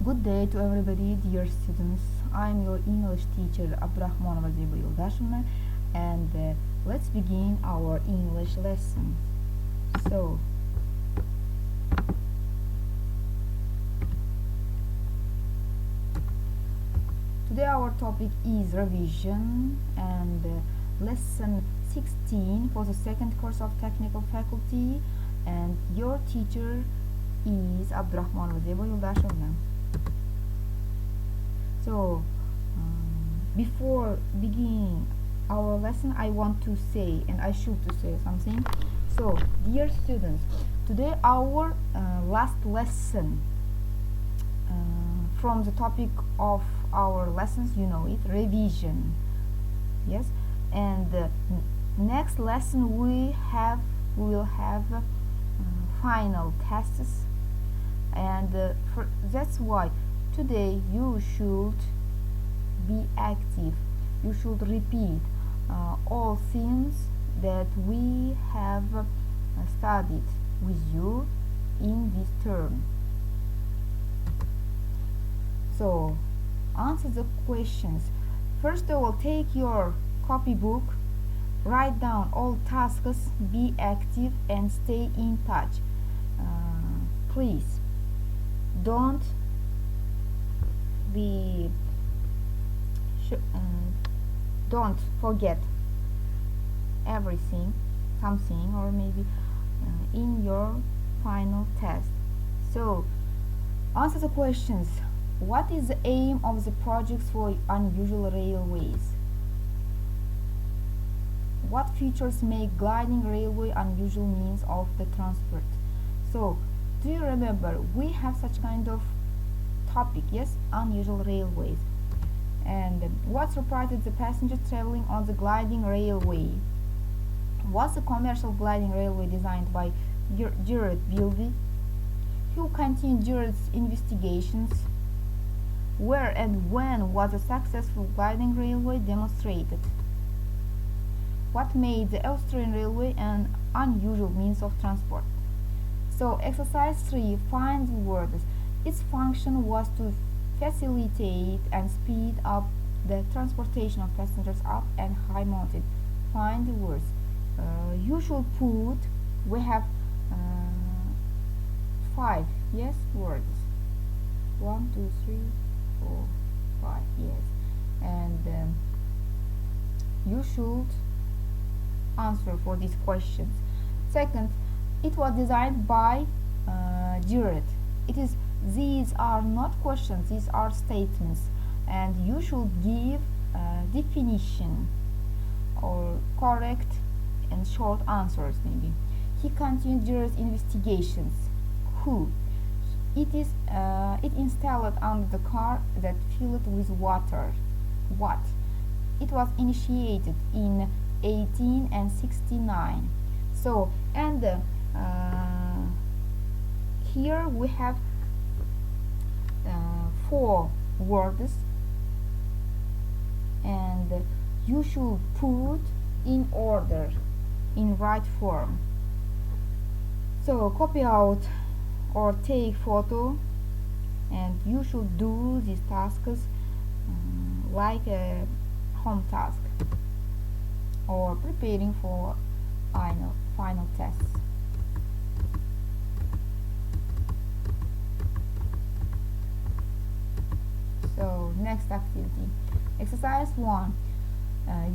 Good day to everybody, dear students. I'm your English teacher Abdurahmonova Z, and let's begin our English lesson. So, today our topic is revision and lesson 16 for the second course of technical faculty, and your teacher is Abdurahmonova Z. So, before beginning our lesson, I want to say, and I should to say something. So, dear students, today our last lesson from the topic of our lessons, you know it, revision. Yes, and next lesson we will have final tests, and that's why today you should be active. You should repeat all things that we have studied with you in this term. So, answer the questions. First of all, take your copybook, write down all tasks, be active and stay in touch. Please don't don't forget something, or maybe in your final test. So, answer the questions. What is the aim of the projects for unusual railways? What features make gliding railway unusual means of the transport? So, do you remember we have such kind of topic? Yes, unusual railways. And what surprises the passengers traveling on the gliding railway? Was the commercial gliding railway designed by Gerard Bilby? Who continued Gerard's investigations? Where and when was a successful gliding railway demonstrated? What made the Austrian railway an unusual means of transport? So, exercise 3, find the words. Its function was to facilitate and speed up the transportation of passengers up and high mountain. Find the words. You should put, we have 5, yes, words. 1, 2, 3, 4, 5, yes. And you should answer for these questions. Second, it was designed by Gerard. These are not questions, these are statements, and you should give definition or correct and short answers maybe. He continued Gerard's investigations. Who? It installed under the car that filled with water. What? It was initiated in 1869. So, and here we have 4 words, and you should put in order, in right form. So, copy out or take photo, and you should do these tasks like a home task or preparing for final tests. So, next activity. Exercise 1.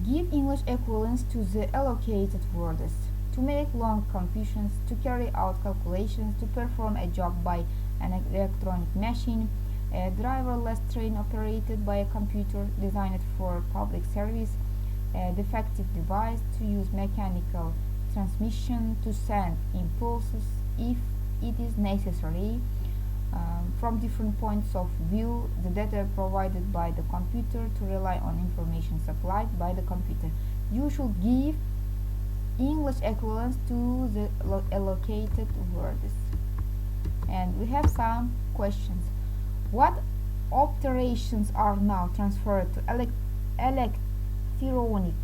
Give English equivalents to the allocated words. To make long computations, to carry out calculations, to perform a job by an electronic machine, a driverless train operated by a computer designed for public service, a defective device, to use mechanical transmission, to send impulses if it is necessary. From different points of view, the data provided by the computer, to rely on information supplied by the computer. You should give English equivalents to the allocated words. And we have some questions. What operations are now transferred to electronic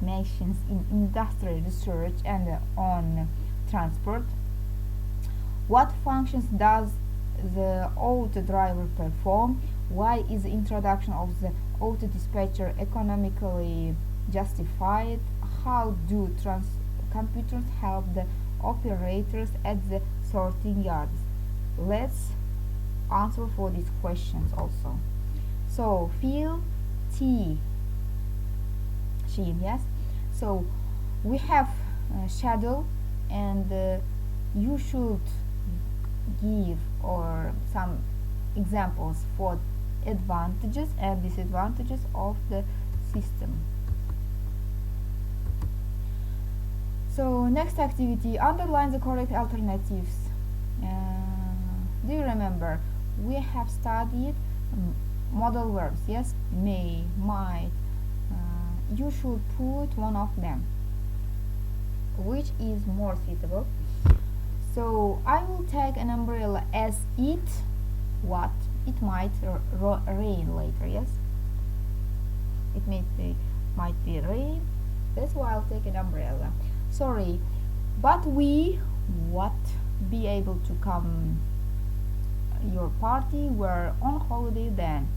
machines in industrial research and on transport? What functions does the auto driver perform? Why is the introduction of the auto dispatcher economically justified? How do computers help the operators at the sorting yards? Let's answer for these questions also. So fill T Sheen, yes. So we have schedule, and you should give or some examples for advantages and disadvantages of the system. So next activity, underline the correct alternatives. Do you remember we have studied modal verbs? Yes, may, might. You should put one of them, which is more suitable. So I will take an umbrella as it might rain later. Yes, it might be rain. That's why I'll take an umbrella. Sorry, but we be able to come your party. We're on holiday then.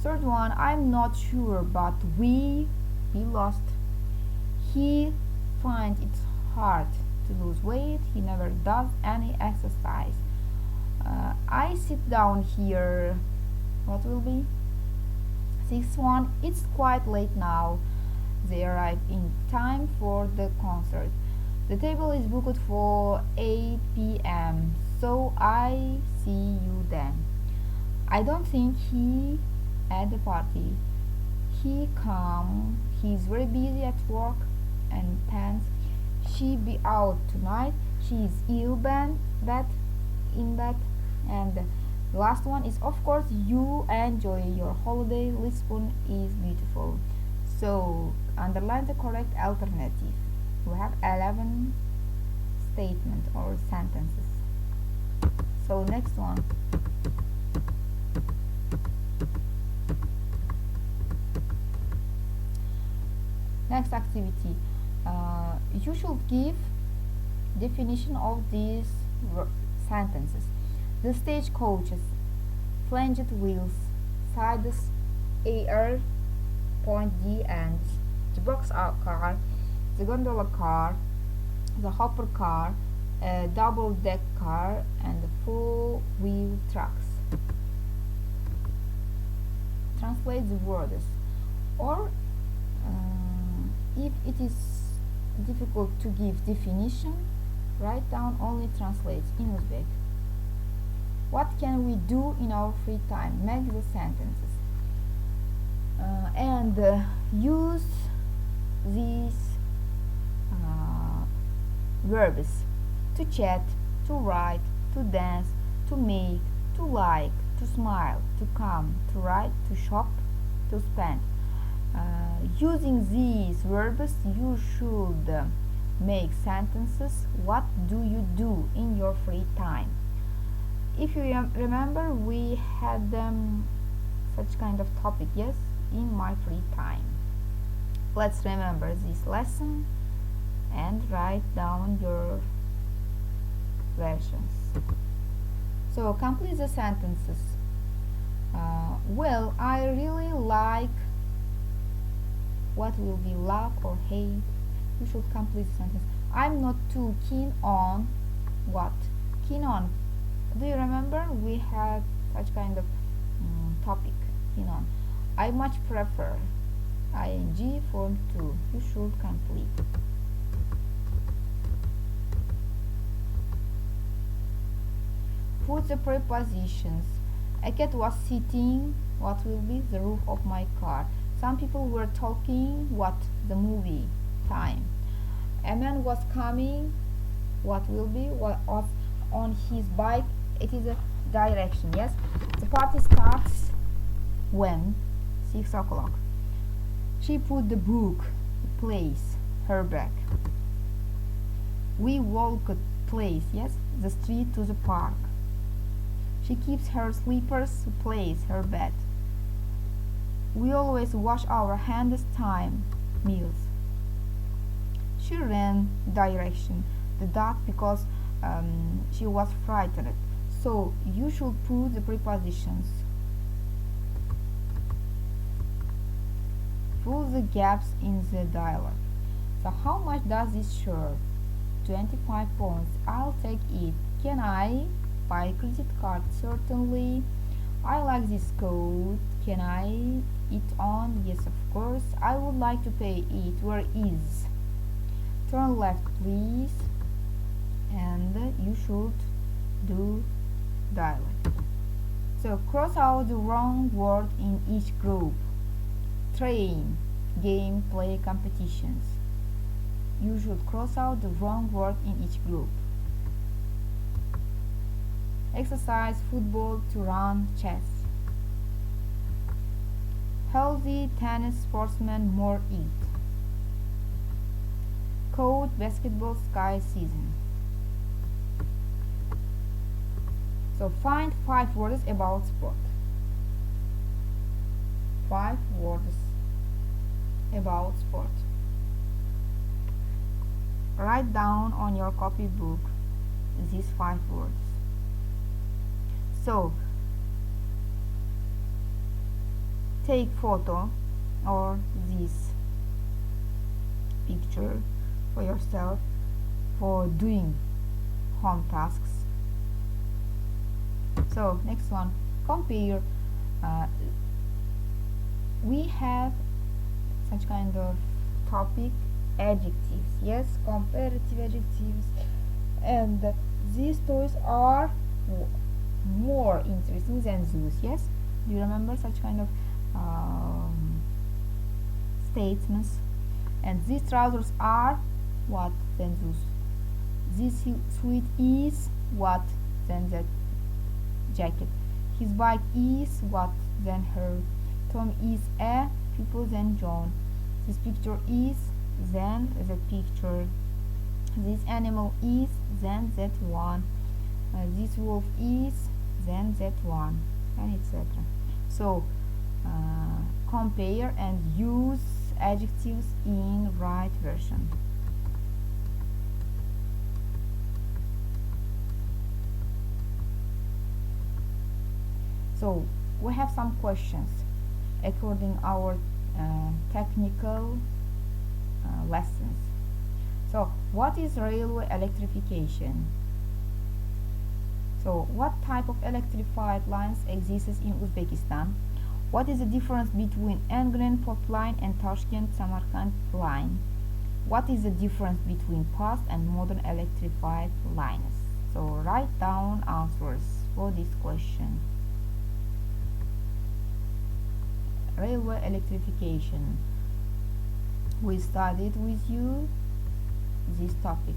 Third one, I'm not sure, but we lost. He finds it hard to lose weight. He never does any exercise. I sit down here. What will be? Sixth one, it's quite late now. They arrive in time for the concert. The table is booked for 8 p.m. So I see you then. I don't think he at the party. He's very busy at work and plans. She be out tonight. She is ill in bed. And the last one is, of course, you enjoy your holiday. Lisbon is beautiful. So underline the correct alternative. We have 11 statements or sentences. So next one. Next activity. You should give definition of these sentences. The stagecoaches, flanged wheels, sides, air, point D ends, the box car, the gondola car, the hopper car, a double-deck car, and the four-wheel trucks. Translate the words, or if it is difficult to give definition, write down only translates in Uzbek. What can we do in our free time? Make the sentences and use these verbs: to chat, to write, to dance, to make, to like, to smile, to come, to write, to shop, to spend. Using these verbs, you should make sentences. What do you do in your free time? If you remember, we had such kind of topic, yes, in my free time. Let's remember this lesson and write down your versions. So complete the sentences. Well, I really like. What will be love or hate? You should complete the sentence. I'm not too keen on what? Keen on. Do you remember we had such kind of topic? Keen on. I much prefer. ing form 2. You should complete. Put the prepositions. A cat was sitting. What will be? The roof of my car. Some people were talking. What? The movie time. A man was coming. What will be? What was on his bike? It is a direction. Yes. The party starts when? 6 o'clock. She put the book, place, her bag. We walk a place. Yes. The street to the park. She keeps her slippers, place, her bed. We always wash our hands. Time, meals. She ran direction, the dog, because she was frightened. So you should put the prepositions. Fill the gaps in the dialogue. So how much does this shirt? 25 pounds. I'll take it. Can I buy credit card? Certainly. I like this coat. Can I it on? Yes, of course. I would like to pay it. Where is? Turn left, please. And you should do dialogue. So cross out the wrong word in each group. Train, game, play, competitions. You should cross out the wrong word in each group. Exercise, football, to run, chess. Healthy, tennis, sportsman, more eat. Coat, basketball, sky, season. So find 5 words about sport. 5 words about sport. Write down on your copybook these 5 words. So take photo or this picture for yourself for doing home tasks. So next one, compare. We have such kind of topic, adjectives. Yes, comparative adjectives, and these toys are more interesting than those. Yes, do you remember such kind of statements? And these trousers are what than those. This suit is what than that jacket. His bike is what than her. Tom is a pupil than John. This picture is than the picture. This animal is than that one. This wolf is than that one, and etc. So compare and use adjectives in right version. So we have some questions according our technical lessons. So what is railway electrification? So what type of electrified lines exists in Uzbekistan? What is the difference between Engren Port line and Tashkent Samarkand line? What is the difference between past and modern electrified lines? So write down answers for this question. Railway electrification. We studied with you this topic.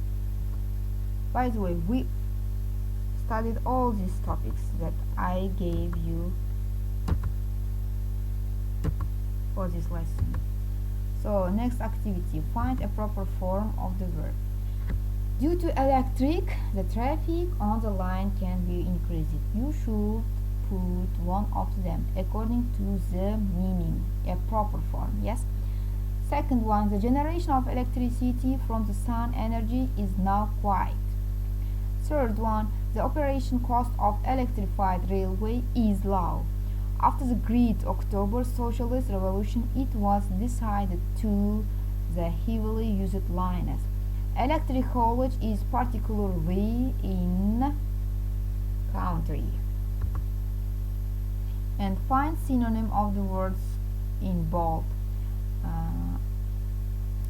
By the way, we studied all these topics that I gave you for this lesson. So next activity, find a proper form of the verb. Due to electric, the traffic on the line can be increased. You should put one of them according to the meaning, a proper form. Yes. Second one, the generation of electricity from the sun energy is now quiet. Third one, the operation cost of electrified railway is low. After the Great October Socialist Revolution, it was decided to the heavily used lines. Electric haulage is particularly in country. And find synonym of the words in bold.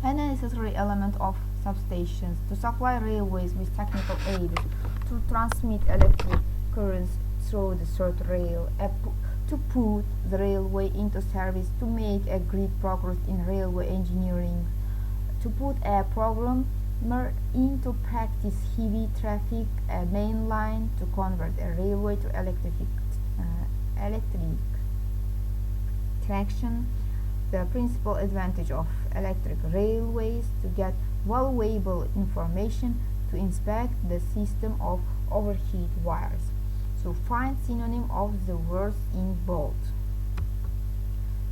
A necessary element of substations to supply railways with technical aid, to transmit electric currents through the third rail, to put the railway into service, to make a great progress in railway engineering, to put a programmer into practice heavy traffic, a main line, to convert a railway to electric traction. The principal advantage of electric railways to get valuable information, to inspect the system of overhead wires. So find synonym of the words in bold.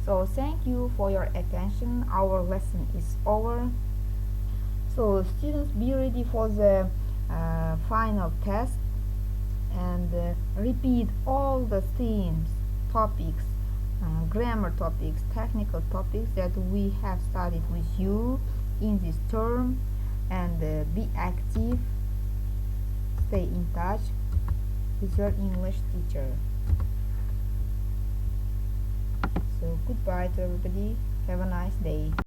So thank you for your attention. Our lesson is over. So students, be ready for the final test, and repeat all the themes, topics, grammar topics, technical topics that we have studied with you in this term, and be active, stay in touch with your English teacher. So goodbye to everybody, have a nice day.